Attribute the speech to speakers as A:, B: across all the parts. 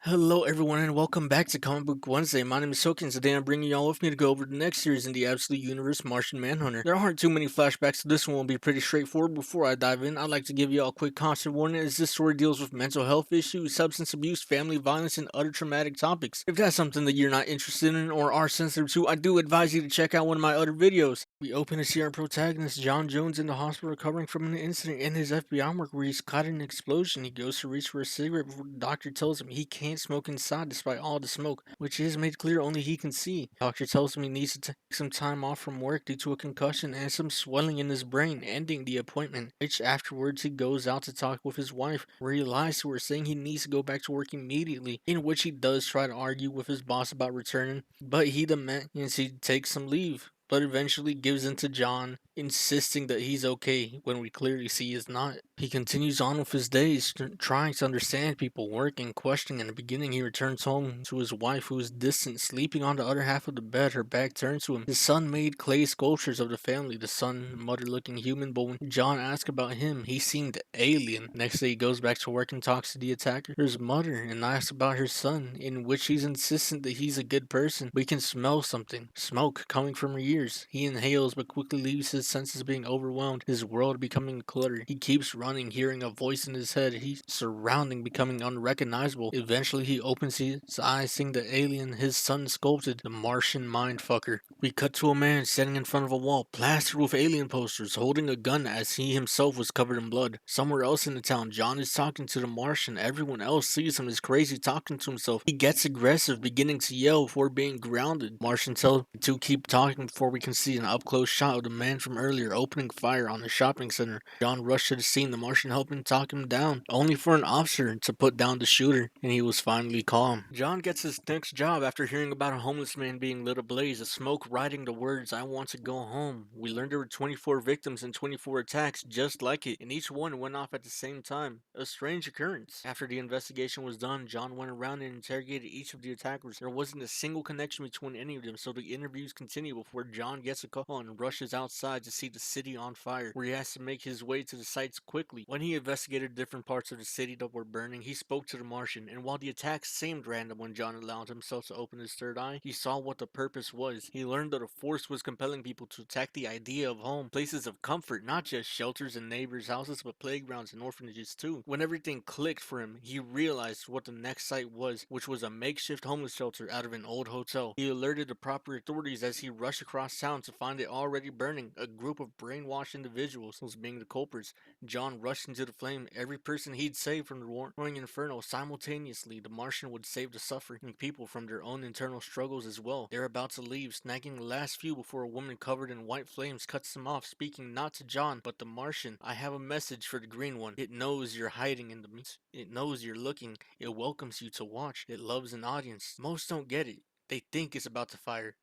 A: Hello everyone and welcome back to Comic Book Wednesday. My name is Soken and today I'm bringing y'all with me to go over the next series in the Absolute Universe, Martian Manhunter. There aren't too many flashbacks, so this one will be pretty straightforward. Before I dive in, I'd like to give y'all a quick content warning as this story deals with mental health issues, substance abuse, family violence, and other traumatic topics. If that's something that you're not interested in or are sensitive to, I do advise you to check out one of my other videos. We open to see our protagonist, John Jones, in the hospital recovering from an incident in his FBI work where he's caught in an explosion. He goes to reach for a cigarette before the doctor tells him he can't smoke inside despite all the smoke, which is made clear only he can see. Doctor tells him he needs to take some time off from work due to a concussion and some swelling in his brain, ending the appointment, which afterwards he goes out to talk with his wife, where he lies to her saying he needs to go back to work immediately, in which he does try to argue with his boss about returning, but he demands he take some leave, but eventually gives in to John, insisting that he's okay when we clearly see he's not. He continues on with his days, trying to understand people, working, questioning. In the beginning, he returns home to his wife, who is distant, sleeping on the other half of the bed, her back turned to him. His son made clay sculptures of the family, the son, mother-looking human, but when John asks about him, he seemed alien. Next day, he goes back to work and talks to the attacker's mother and asks about her son, in which he's insistent that he's a good person, but he can smell something, smoke, coming from her ears. He inhales but quickly leaves his senses being overwhelmed, his world becoming cluttered. He keeps running, hearing a voice in his head, he's surrounding becoming unrecognizable. Eventually he opens his eyes, seeing the alien his son sculpted, the Martian mindfucker. We cut to a man standing in front of a wall, plastered with alien posters, holding a gun as he himself was covered in blood. Somewhere else in the town, John is talking to the Martian. Everyone else sees him as crazy, talking to himself. He gets aggressive, beginning to yell before being grounded. Martian tells him to keep talking before we can see an up-close shot of the man from earlier opening fire on the shopping center. John rushed to the scene, the Martian helping talk him down, only for an officer to put down the shooter, and he was finally calm. John gets his next job after hearing about a homeless man being lit ablaze, the smoke writing the words, "I want to go home." We learned there were 24 victims and 24 attacks just like it, and each one went off at the same time. A strange occurrence. After the investigation was done, John went around and interrogated each of the attackers. There wasn't a single connection between any of them, so the interviews continue before John gets a call and rushes outside to see the city on fire, where he has to make his way to the sites quickly. When he investigated different parts of the city that were burning, he spoke to the Martian, and while the attacks seemed random when John allowed himself to open his third eye, he saw what the purpose was. He learned that a force was compelling people to attack the idea of home, places of comfort, not just shelters and neighbors' houses, but playgrounds and orphanages too. When everything clicked for him, he realized what the next site was, which was a makeshift homeless shelter out of an old hotel. He alerted the proper authorities as he rushed across town to find it already burning. A group of brainwashed individuals was being the culprits. John rushed into the flame. Every person he'd saved from the roaring inferno. Simultaneously, the Martian would save the suffering people from their own internal struggles as well. They're about to leave, snagging the last few before a woman covered in white flames cuts them off, speaking not to John, but the Martian. "I have a message for the green one. It knows you're hiding in the mist. It knows you're looking. It welcomes you to watch. It loves an audience." Most don't get it. They think it's about to fire.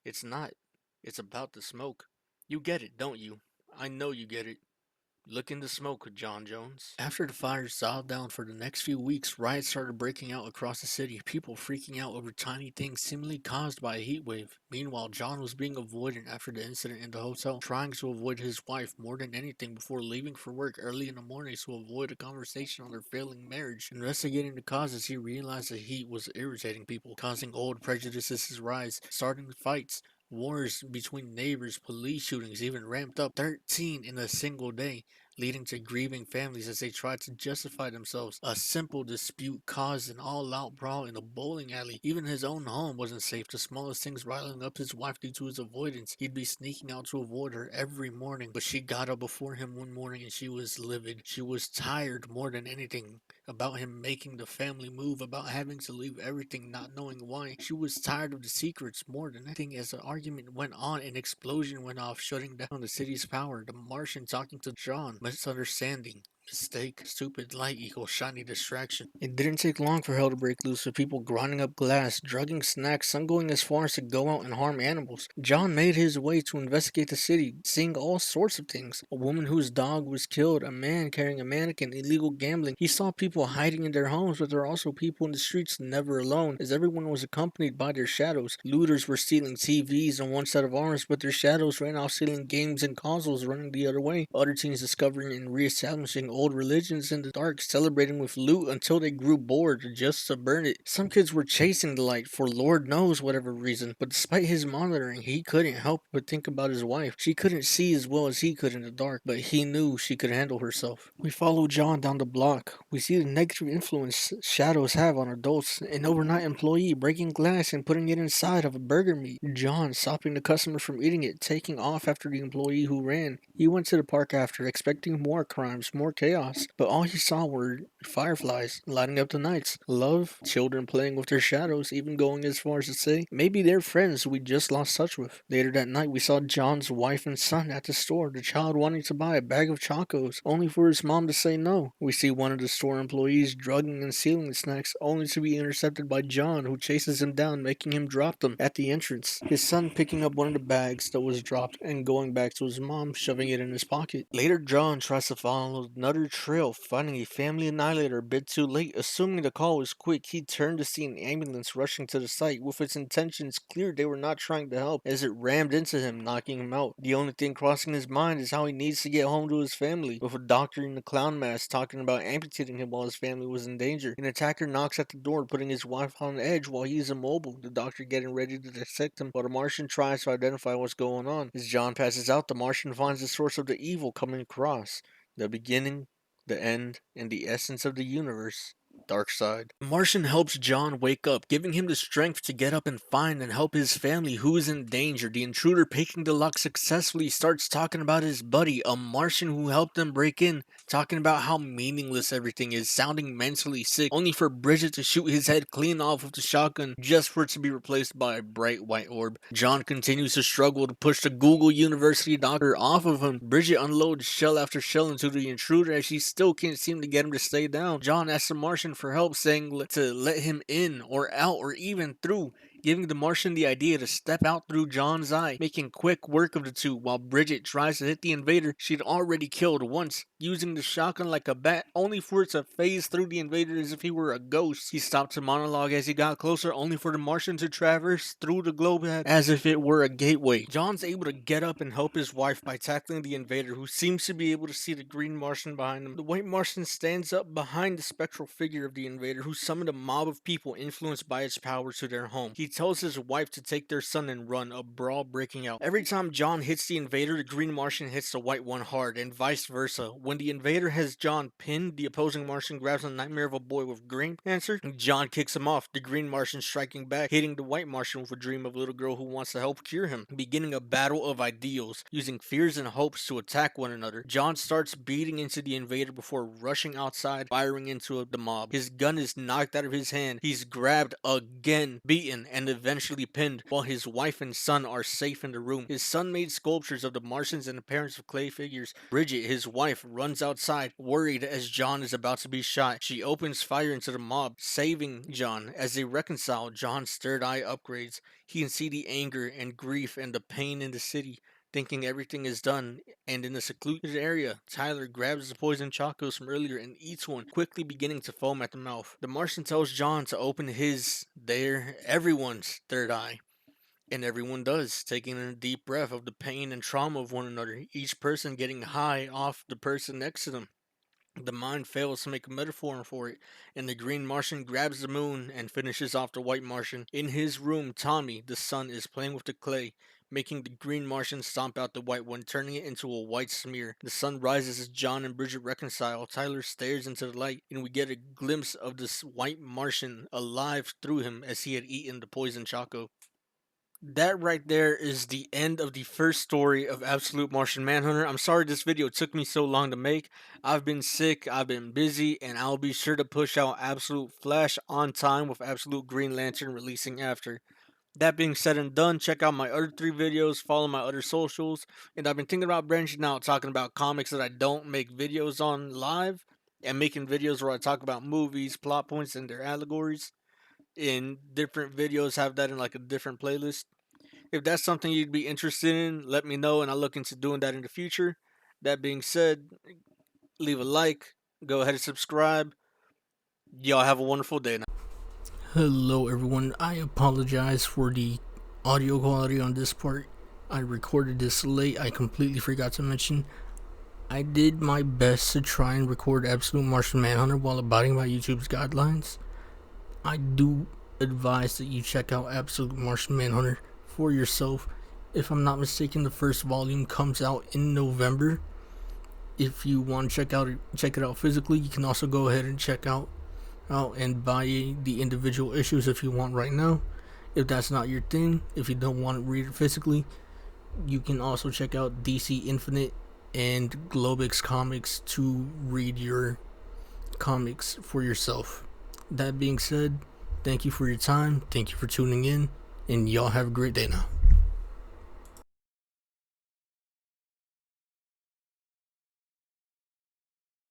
A: It's not. It's about the smoke. You get it, don't you? I know you get it. Look in the smoke, John Jones. After the fires dialed down for the next few weeks, riots started breaking out across the city, people freaking out over tiny things seemingly caused by a heat wave. Meanwhile, John was being avoidant after the incident in the hotel, trying to avoid his wife more than anything before leaving for work early in the morning to avoid a conversation on their failing marriage. Investigating the causes, he realized the heat was irritating people, causing old prejudices to rise, starting fights. Wars between neighbors, police shootings even ramped up, 13 in a single day, leading to grieving families as they tried to justify themselves. A simple dispute caused an all-out brawl in a bowling alley. Even his own home wasn't safe, the smallest things riling up his wife due to his avoidance. He'd be sneaking out to avoid her every morning, but she got up before him one morning and she was livid. She was tired more than anything about him making the family move, about having to leave everything, not knowing why. She was tired of the secrets more than anything. As the argument went on, an explosion went off, shutting down the city's power. The Martian talking to John. Misunderstanding. Mistake. Stupid light equals shiny distraction. It didn't take long for hell to break loose, with people grinding up glass, drugging snacks, some going as far as to go out and harm animals. John made his way to investigate the city, seeing all sorts of things. A woman whose dog was killed, a man carrying a mannequin, illegal gambling. He saw people hiding in their homes, but there were also people in the streets never alone, as everyone was accompanied by their shadows. Looters were stealing TVs and one set of arms, but their shadows ran off stealing games and consoles, running the other way. Other teens discovering and reestablishing old religions in the dark, celebrating with loot until they grew bored just to burn it. Some kids were chasing the light for Lord knows whatever reason, but despite his monitoring, he couldn't help but think about his wife. She couldn't see as well as he could in the dark, but he knew she could handle herself. We follow John down the block. We see the negative influence shadows have on adults. An overnight employee breaking glass and putting it inside of a burger meat. John stopping the customer from eating it, taking off after the employee who ran. He went to the park after, expecting more crimes, more chaos, but all he saw were fireflies lighting up the nights. Love, children playing with their shadows, even going as far as to say, maybe they're friends we just lost touch with. Later that night, we saw John's wife and son at the store, the child wanting to buy a bag of chocos, only for his mom to say no. We see one of the store employees drugging and stealing the snacks, only to be intercepted by John, who chases him down, making him drop them at the entrance. His son picking up one of the bags that was dropped and going back to his mom, shoving it in his pocket. Later, John tries to follow another trail, finding a family annihilator a bit too late. Assuming the call was quick, he turned to see an ambulance rushing to the site. With its intentions clear, they were not trying to help, as it rammed into him, knocking him out. The only thing crossing his mind is how he needs to get home to his family, with a doctor in a clown mask talking about amputating him while his family was in danger. An attacker knocks at the door, putting his wife on edge while he is immobile, the doctor getting ready to dissect him, while the Martian tries to identify what's going on. As John passes out, the Martian finds the source of the evil coming across. The beginning, the end, and the essence of the universe. Dark side. The Martian helps John wake up, giving him the strength to get up and find and help his family who is in danger. The intruder, picking the lock successfully, starts talking about his buddy, a Martian who helped them break in, talking about how meaningless everything is, sounding mentally sick, only for Bridget to shoot his head clean off with the shotgun, just for it to be replaced by a bright white orb. John continues to struggle to push the Google University doctor off of him. Bridget unloads shell after shell into the intruder as she still can't seem to get him to stay down. John asks the Martian for help, saying to let him in or out or even through, giving the Martian the idea to step out through John's eye, making quick work of the two. While Bridget tries to hit the invader she'd already killed once, using the shotgun like a bat, only for it to phase through the invader as if he were a ghost. He stopped to monologue as he got closer, only for the Martian to traverse through the globe as if it were a gateway. John's able to get up and help his wife by tackling the invader, who seems to be able to see the green Martian behind him. The white Martian stands up behind the spectral figure of the invader, who summoned a mob of people influenced by its power to their home. He tells his wife to take their son and run, a brawl breaking out. Every time John hits the invader, the green Martian hits the white one hard, and vice versa. When the invader has John pinned, the opposing Martian grabs a nightmare of a boy with green cancer, and John kicks him off, the green Martian striking back, hitting the white Martian with a dream of a little girl who wants to help cure him, beginning a battle of ideals, using fears and hopes to attack one another. John starts beating into the invader before rushing outside, firing into the mob. His gun is knocked out of his hand. He's grabbed again, beaten, and eventually pinned, while his wife and son are safe in the room. His son made sculptures of the Martians and the parents of clay figures. Bridget, his wife, runs outside, worried as John is about to be shot. She opens fire into the mob, saving John. As they reconcile, John's third eye upgrades. He can see the anger and grief and the pain in the city, thinking everything is done, and in a secluded area, Tyler grabs the poison chocos from earlier and eats one, quickly beginning to foam at the mouth. The Martian tells John to open everyone's third eye. And everyone does, taking in a deep breath of the pain and trauma of one another, each person getting high off the person next to them. The mind fails to make a metaphor for it, and the green Martian grabs the moon and finishes off the white Martian. In his room, Tommy, the son, is playing with the clay, making the green Martian stomp out the white one, turning it into a white smear. The sun rises as John and Bridget reconcile. Tyler stares into the light, and we get a glimpse of this white Martian alive through him as he had eaten the poison choco. That right there is the end of the first story of Absolute Martian Manhunter. I'm sorry this video took me so long to make. I've been sick, I've been busy, and I'll be sure to push out Absolute Flash on time with Absolute Green Lantern releasing after. That being said and done, check out my other 3 videos, follow my other socials, and I've been thinking about branching out, talking about comics that I don't make videos on live, and making videos where I talk about movies, plot points, and their allegories. In different videos, have that in like a different playlist. If that's something you'd be interested in, let me know and I'll look into doing that in the future. That being said, leave a like, go ahead and subscribe. Y'all have a wonderful day now. Hello everyone, I apologize for the audio quality on this part. I recorded this late, I completely forgot to mention. I did my best to try and record Absolute Martian Manhunter while abiding by YouTube's guidelines. I do advise that you check out Absolute Martian Manhunter for yourself. If I'm not mistaken, the first volume comes out in November. If you want to check it out physically, you can also go ahead and check out and buy the individual issues if you want right now. If that's not your thing, if you don't want to read it physically, you can also check out DC Infinite and Globix Comics to read your comics for yourself. That being said, thank you for your time, thank you for tuning in, and y'all have a great day now.